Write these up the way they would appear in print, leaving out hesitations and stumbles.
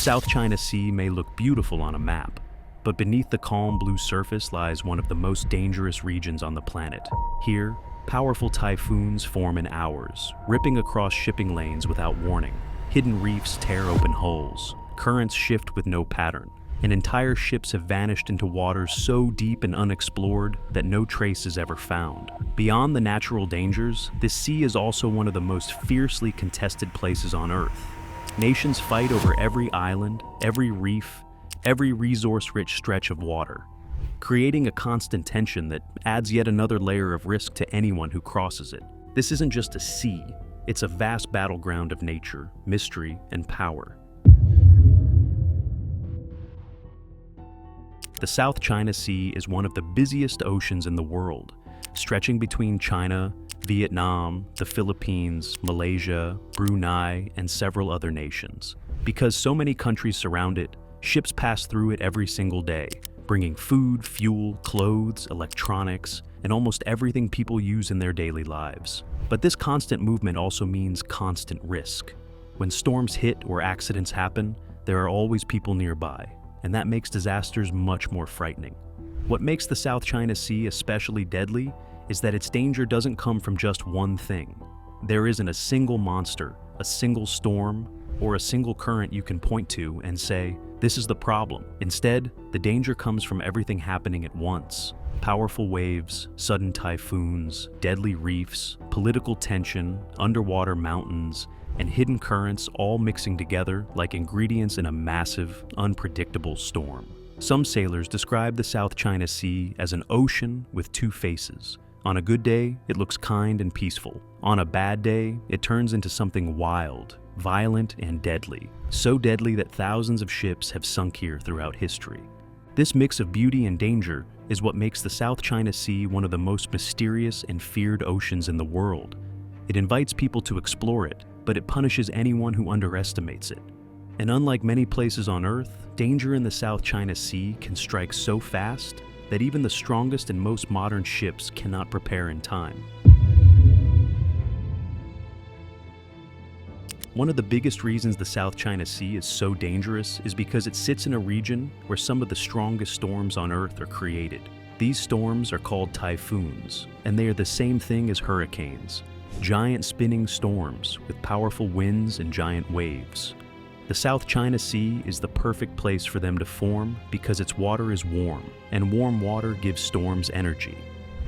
South China Sea may look beautiful on a map, but beneath the calm blue surface lies one of the most dangerous regions on the planet. Here, powerful typhoons form in hours, ripping across shipping lanes without warning. Hidden reefs tear open hulls, currents shift with no pattern, and entire ships have vanished into waters so deep and unexplored that no trace is ever found. Beyond the natural dangers, this sea is also one of the most fiercely contested places on Earth. Nations fight over every island, every reef, every resource-rich stretch of water, creating a constant tension that adds yet another layer of risk to anyone who crosses it. This isn't just a sea, it's a vast battleground of nature, mystery, and power. The South China Sea is one of the busiest oceans in the world, stretching between China, Vietnam, the Philippines, Malaysia, Brunei, and several other nations. Because so many countries surround it, ships pass through it every single day, bringing food, fuel, clothes, electronics, and almost everything people use in their daily lives. But this constant movement also means constant risk. When storms hit or accidents happen, there are always people nearby, and that makes disasters much more frightening. What makes the South China Sea especially deadly is that its danger doesn't come from just one thing. There isn't a single monster, a single storm, or a single current you can point to and say, this is the problem. Instead, the danger comes from everything happening at once. Powerful waves, sudden typhoons, deadly reefs, political tension, underwater mountains, and hidden currents all mixing together like ingredients in a massive, unpredictable storm. Some sailors describe the South China Sea as an ocean with two faces. On a good day, it looks kind and peaceful. On a bad day, it turns into something wild, violent, and deadly. So deadly that thousands of ships have sunk here throughout history. This mix of beauty and danger is what makes the South China Sea one of the most mysterious and feared oceans in the world. It invites people to explore it, but it punishes anyone who underestimates it. And unlike many places on Earth, danger in the South China Sea can strike so fast that even the strongest and most modern ships cannot prepare in time. One of the biggest reasons the South China Sea is so dangerous is because it sits in a region where some of the strongest storms on Earth are created. These storms are called typhoons, and they are the same thing as hurricanes. Giant spinning storms with powerful winds and giant waves. The South China Sea is the perfect place for them to form because its water is warm, and warm water gives storms energy.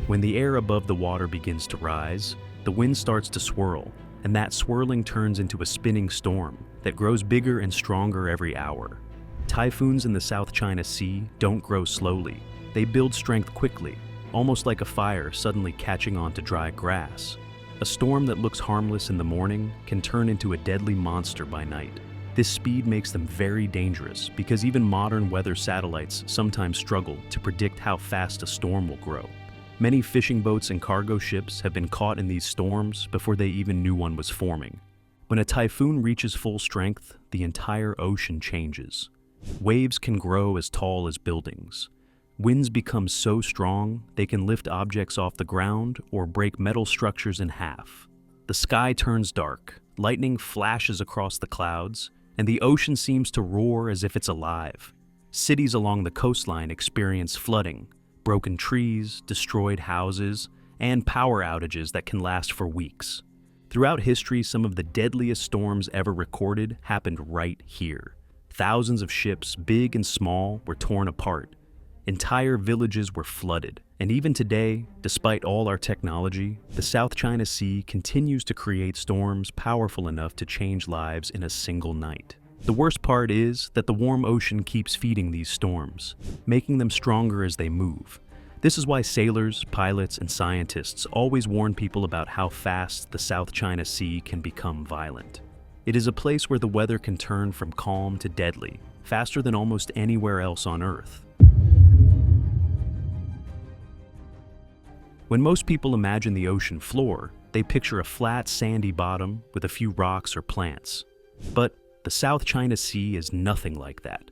When the air above the water begins to rise, the wind starts to swirl, and that swirling turns into a spinning storm that grows bigger and stronger every hour. Typhoons in the South China Sea don't grow slowly. They build strength quickly, almost like a fire suddenly catching on to dry grass. A storm that looks harmless in the morning can turn into a deadly monster by night. This speed makes them very dangerous because even modern weather satellites sometimes struggle to predict how fast a storm will grow. Many fishing boats and cargo ships have been caught in these storms before they even knew one was forming. When a typhoon reaches full strength, the entire ocean changes. Waves can grow as tall as buildings. Winds become so strong they can lift objects off the ground or break metal structures in half. The sky turns dark, lightning flashes across the clouds, and the ocean seems to roar as if it's alive. Cities along the coastline experience flooding, broken trees, destroyed houses, and power outages that can last for weeks. Throughout history, some of the deadliest storms ever recorded happened right here. Thousands of ships, big and small, were torn apart. Entire villages were flooded. And even today, despite all our technology, the South China Sea continues to create storms powerful enough to change lives in a single night. The worst part is that the warm ocean keeps feeding these storms, making them stronger as they move. This is why sailors, pilots, and scientists always warn people about how fast the South China Sea can become violent. It is a place where the weather can turn from calm to deadly, faster than almost anywhere else on Earth. When most people imagine the ocean floor, they picture a flat, sandy bottom with a few rocks or plants. But the South China Sea is nothing like that.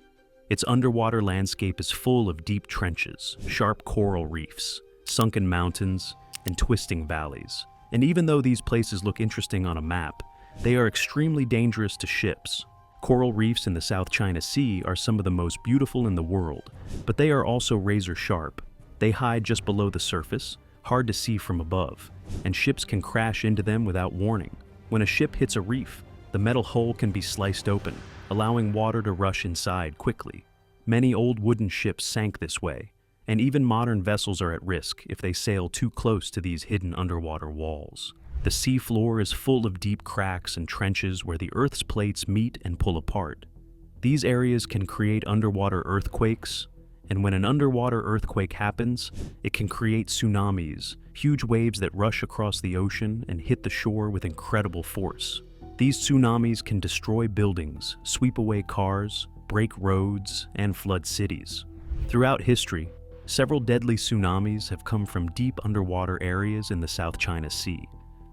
Its underwater landscape is full of deep trenches, sharp coral reefs, sunken mountains, and twisting valleys. And even though these places look interesting on a map, they are extremely dangerous to ships. Coral reefs in the South China Sea are some of the most beautiful in the world, but they are also razor sharp. They hide just below the surface, hard to see from above, and ships can crash into them without warning. When a ship hits a reef, the metal hull can be sliced open, allowing water to rush inside quickly. Many old wooden ships sank this way, and even modern vessels are at risk if they sail too close to these hidden underwater walls. The sea floor is full of deep cracks and trenches where the Earth's plates meet and pull apart. These areas can create underwater earthquakes, and when an underwater earthquake happens, it can create tsunamis, huge waves that rush across the ocean and hit the shore with incredible force. These tsunamis can destroy buildings, sweep away cars, break roads, and flood cities. Throughout history, several deadly tsunamis have come from deep underwater areas in the South China Sea,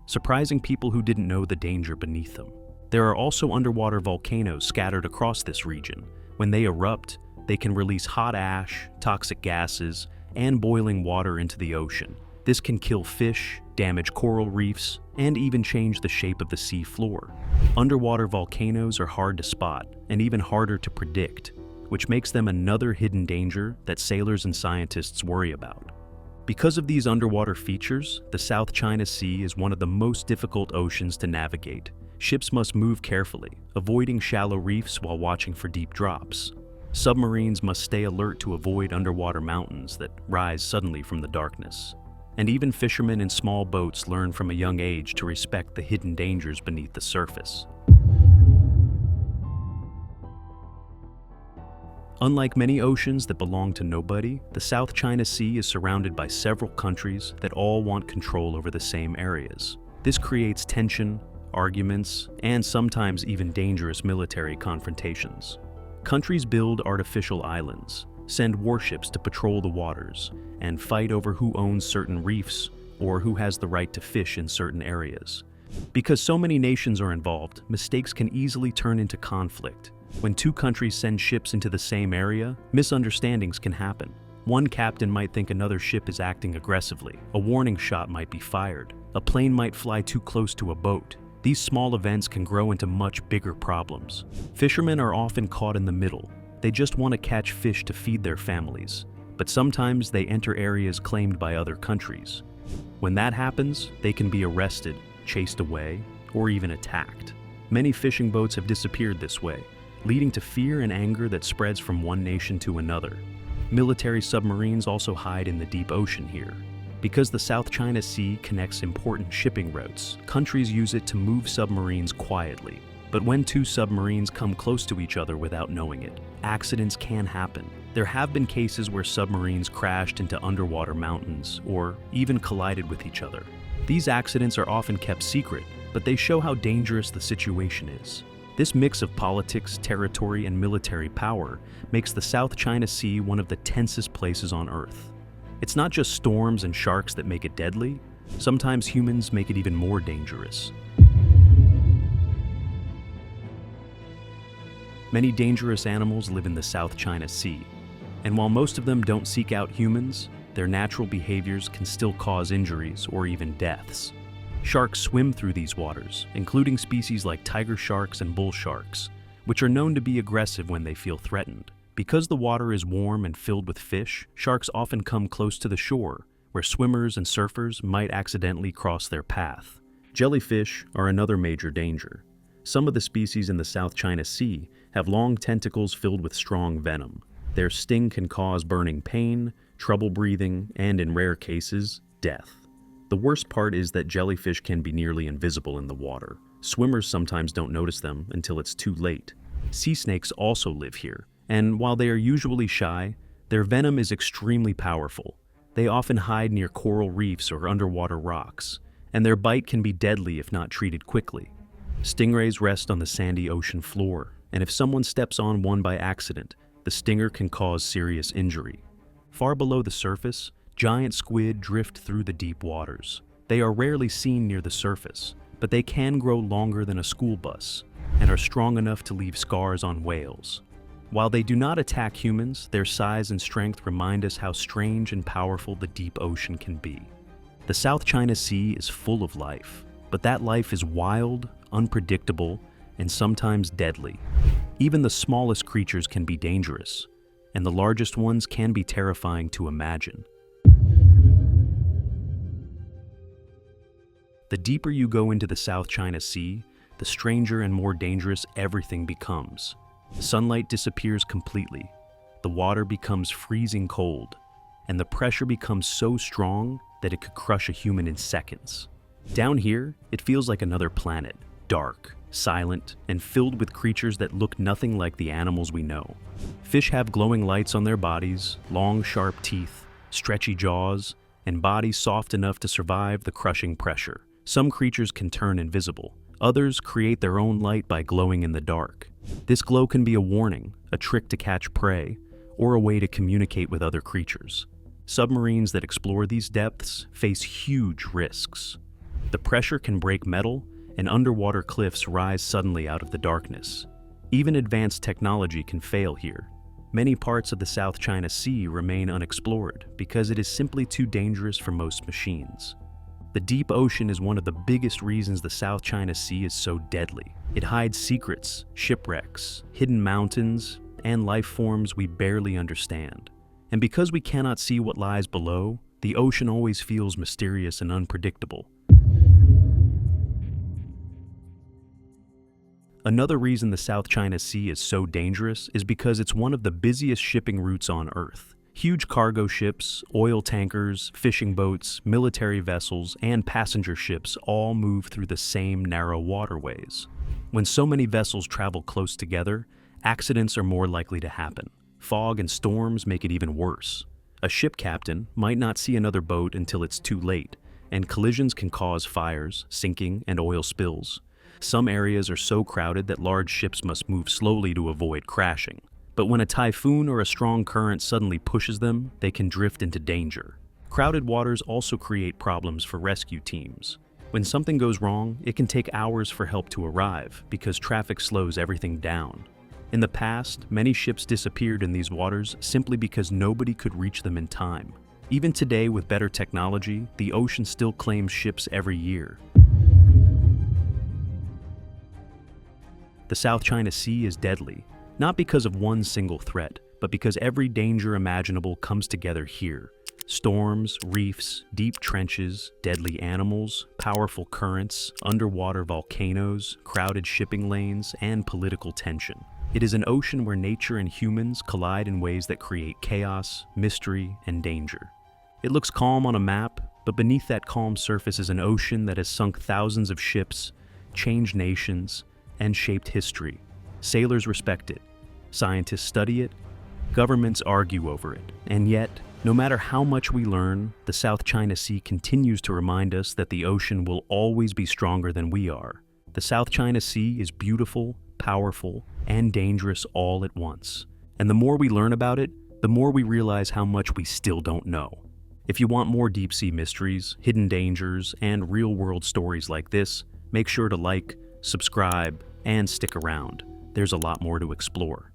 surprising people who didn't know the danger beneath them. There are also underwater volcanoes scattered across this region. When they erupt, they can release hot ash, toxic gases, and boiling water into the ocean. This can kill fish, damage coral reefs, and even change the shape of the sea floor. Underwater volcanoes are hard to spot and even harder to predict, which makes them another hidden danger that sailors and scientists worry about. Because of these underwater features, the South China Sea is one of the most difficult oceans to navigate. Ships must move carefully, avoiding shallow reefs while watching for deep drops. Submarines must stay alert to avoid underwater mountains that rise suddenly from the darkness. And even fishermen in small boats learn from a young age to respect the hidden dangers beneath the surface. Unlike many oceans that belong to nobody, the South China Sea is surrounded by several countries that all want control over the same areas. This creates tension, arguments, and sometimes even dangerous military confrontations. Countries build artificial islands, send warships to patrol the waters, and fight over who owns certain reefs or who has the right to fish in certain areas. Because so many nations are involved, mistakes can easily turn into conflict. When two countries send ships into the same area, misunderstandings can happen. One captain might think another ship is acting aggressively. A warning shot might be fired. A plane might fly too close to a boat. These small events can grow into much bigger problems. Fishermen are often caught in the middle. They just want to catch fish to feed their families, but sometimes they enter areas claimed by other countries. When that happens, they can be arrested, chased away, or even attacked. Many fishing boats have disappeared this way, leading to fear and anger that spreads from one nation to another. Military submarines also hide in the deep ocean here. Because the South China Sea connects important shipping routes, countries use it to move submarines quietly. But when two submarines come close to each other without knowing it, accidents can happen. There have been cases where submarines crashed into underwater mountains or even collided with each other. These accidents are often kept secret, but they show how dangerous the situation is. This mix of politics, territory, and military power makes the South China Sea one of the tensest places on Earth. It's not just storms and sharks that make it deadly. Sometimes humans make it even more dangerous. Many dangerous animals live in the South China Sea, and while most of them don't seek out humans, their natural behaviors can still cause injuries or even deaths. Sharks swim through these waters, including species like tiger sharks and bull sharks, which are known to be aggressive when they feel threatened. Because the water is warm and filled with fish, sharks often come close to the shore, where swimmers and surfers might accidentally cross their path. Jellyfish are another major danger. Some of the species in the South China Sea have long tentacles filled with strong venom. Their sting can cause burning pain, trouble breathing, and in rare cases, death. The worst part is that jellyfish can be nearly invisible in the water. Swimmers sometimes don't notice them until it's too late. Sea snakes also live here, and while they are usually shy, their venom is extremely powerful. They often hide near coral reefs or underwater rocks, and their bite can be deadly if not treated quickly. Stingrays rest on the sandy ocean floor, and if someone steps on one by accident, the stinger can cause serious injury. Far below the surface, giant squid drift through the deep waters. They are rarely seen near the surface, but they can grow longer than a school bus and are strong enough to leave scars on whales. While they do not attack humans, their size and strength remind us how strange and powerful the deep ocean can be. The South China Sea is full of life, but that life is wild, unpredictable, and sometimes deadly. Even the smallest creatures can be dangerous, and the largest ones can be terrifying to imagine. The deeper you go into the South China Sea, the stranger and more dangerous everything becomes. Sunlight disappears completely, the water becomes freezing cold, and the pressure becomes so strong that it could crush a human in seconds. Down here, it feels like another planet, dark, silent, and filled with creatures that look nothing like the animals we know. Fish have glowing lights on their bodies, long, sharp teeth, stretchy jaws, and bodies soft enough to survive the crushing pressure. Some creatures can turn invisible. Others create their own light by glowing in the dark. This glow can be a warning, a trick to catch prey, or a way to communicate with other creatures. Submarines that explore these depths face huge risks. The pressure can break metal, and underwater cliffs rise suddenly out of the darkness. Even advanced technology can fail here. Many parts of the South China Sea remain unexplored because it is simply too dangerous for most machines. The deep ocean is one of the biggest reasons the South China Sea is so deadly. It hides secrets, shipwrecks, hidden mountains, and life forms we barely understand. And because we cannot see what lies below, the ocean always feels mysterious and unpredictable. Another reason the South China Sea is so dangerous is because it's one of the busiest shipping routes on Earth. Huge cargo ships, oil tankers, fishing boats, military vessels, and passenger ships all move through the same narrow waterways. When so many vessels travel close together, accidents are more likely to happen. Fog and storms make it even worse. A ship captain might not see another boat until it's too late, and collisions can cause fires, sinking, and oil spills. Some areas are so crowded that large ships must move slowly to avoid crashing. But when a typhoon or a strong current suddenly pushes them, they can drift into danger. Crowded waters also create problems for rescue teams. When something goes wrong, it can take hours for help to arrive because traffic slows everything down. In the past, many ships disappeared in these waters simply because nobody could reach them in time. Even today, with better technology, the ocean still claims ships every year. The South China Sea is deadly, not because of one single threat, but because every danger imaginable comes together here. Storms, reefs, deep trenches, deadly animals, powerful currents, underwater volcanoes, crowded shipping lanes, and political tension. It is an ocean where nature and humans collide in ways that create chaos, mystery, and danger. It looks calm on a map, but beneath that calm surface is an ocean that has sunk thousands of ships, changed nations, and shaped history. Sailors respect it. Scientists study it, governments argue over it, and yet, no matter how much we learn, the South China Sea continues to remind us that the ocean will always be stronger than we are. The South China Sea is beautiful, powerful, and dangerous all at once. And the more we learn about it, the more we realize how much we still don't know. If you want more deep-sea mysteries, hidden dangers, and real-world stories like this, make sure to like, subscribe, and stick around. There's a lot more to explore.